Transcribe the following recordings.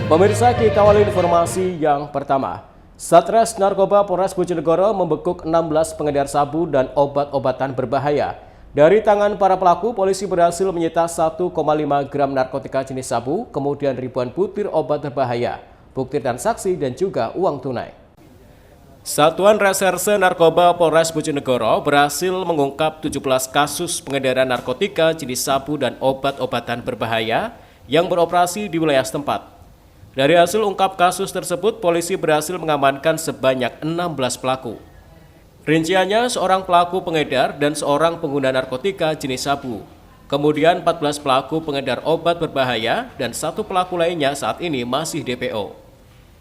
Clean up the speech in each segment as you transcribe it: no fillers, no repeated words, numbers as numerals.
Pemirsa, kita awali informasi yang pertama. Satres Narkoba Polres Bojonegoro membekuk 16 pengedar sabu dan obat-obatan berbahaya. Dari tangan para pelaku, polisi berhasil menyita 1,5 gram narkotika jenis sabu, kemudian ribuan butir obat berbahaya, bukti transaksi dan juga uang tunai. Satuan Reserse Narkoba Polres Bojonegoro berhasil mengungkap 17 kasus pengedaran narkotika jenis sabu dan obat-obatan berbahaya yang beroperasi di wilayah setempat. Dari hasil ungkap kasus tersebut, polisi berhasil mengamankan sebanyak 16 pelaku. Rinciannya, seorang pelaku pengedar dan seorang pengguna narkotika jenis sabu. Kemudian 14 pelaku pengedar obat berbahaya dan satu pelaku lainnya saat ini masih DPO.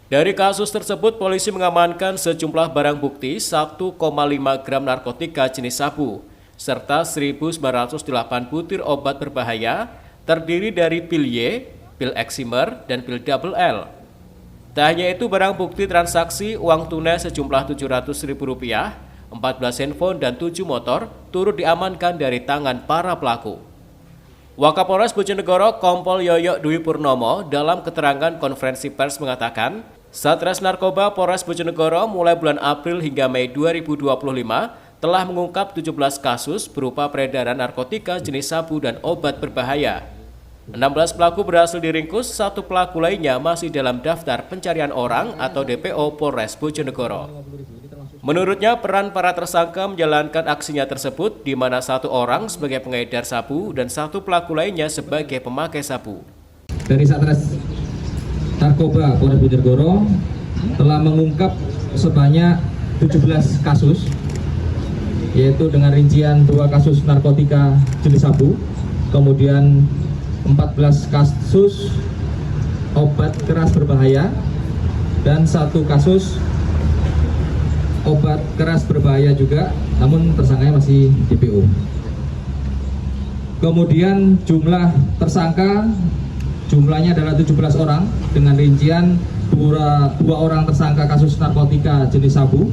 Dari kasus tersebut, polisi mengamankan sejumlah barang bukti 1,5 gram narkotika jenis sabu, serta 1.908 butir obat berbahaya, terdiri dari pil Y, pil eksimer, dan pil double L. Tak hanya itu, barang bukti transaksi uang tunai sejumlah Rp700.000, 14 handphone, dan 7 motor turut diamankan dari tangan para pelaku. Wakapolres Bojonegoro Kompol Yoyo Dwi Purnomo dalam keterangan konferensi pers mengatakan, Satres Narkoba Polres Bojonegoro mulai bulan April hingga Mei 2025 telah mengungkap 17 kasus berupa peredaran narkotika jenis sabu dan obat berbahaya. 16 pelaku berhasil diringkus, satu pelaku lainnya masih dalam daftar pencarian orang atau DPO Polres Bojonegoro. Menurutnya, peran para tersangka menjalankan aksinya tersebut, di mana satu orang sebagai pengedar sabu dan satu pelaku lainnya sebagai pemakai sabu. Dari Satres Narkoba Polres Bojonegoro telah mengungkap sebanyak 17 kasus, yaitu dengan rincian 2 kasus narkotika jenis sabu, kemudian 14 kasus obat keras berbahaya dan 1 kasus obat keras berbahaya juga, namun tersangkanya masih DPO. Kemudian jumlah tersangka jumlahnya adalah 17 orang dengan rincian 2 orang tersangka kasus narkotika jenis sabu,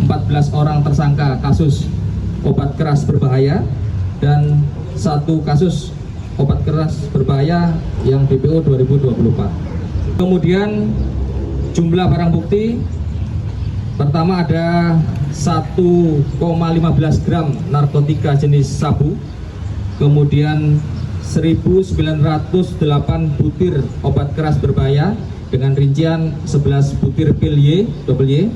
14 orang tersangka kasus obat keras berbahaya, dan 1 kasus obat keras berbahaya yang DPO 2024. Kemudian jumlah barang bukti pertama ada 1,15 gram narkotika jenis sabu, kemudian 1.908 butir obat keras berbahaya dengan rincian 11 butir pil Y, double Y,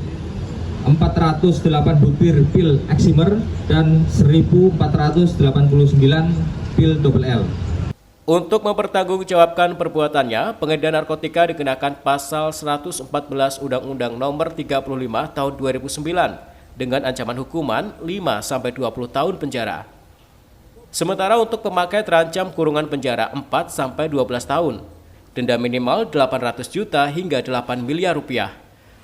408 butir pil eksimer, dan 1.489 pil double L. Untuk mempertanggungjawabkan perbuatannya, pengedar narkotika dikenakan pasal 114 Undang-Undang Nomor 35 Tahun 2009 dengan ancaman hukuman 5-20 tahun penjara. Sementara untuk pemakai terancam kurungan penjara 4-12 tahun, denda minimal 800 juta hingga 8 miliar rupiah.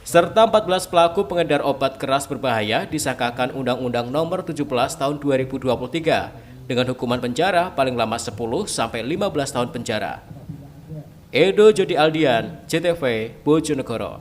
Serta 14 pelaku pengedar obat keras berbahaya disangkakan Undang-Undang Nomor 17 Tahun 2023 dengan hukuman penjara paling lama 10-15 tahun penjara. Edo Jody Aldian, CTV, Bojonegoro.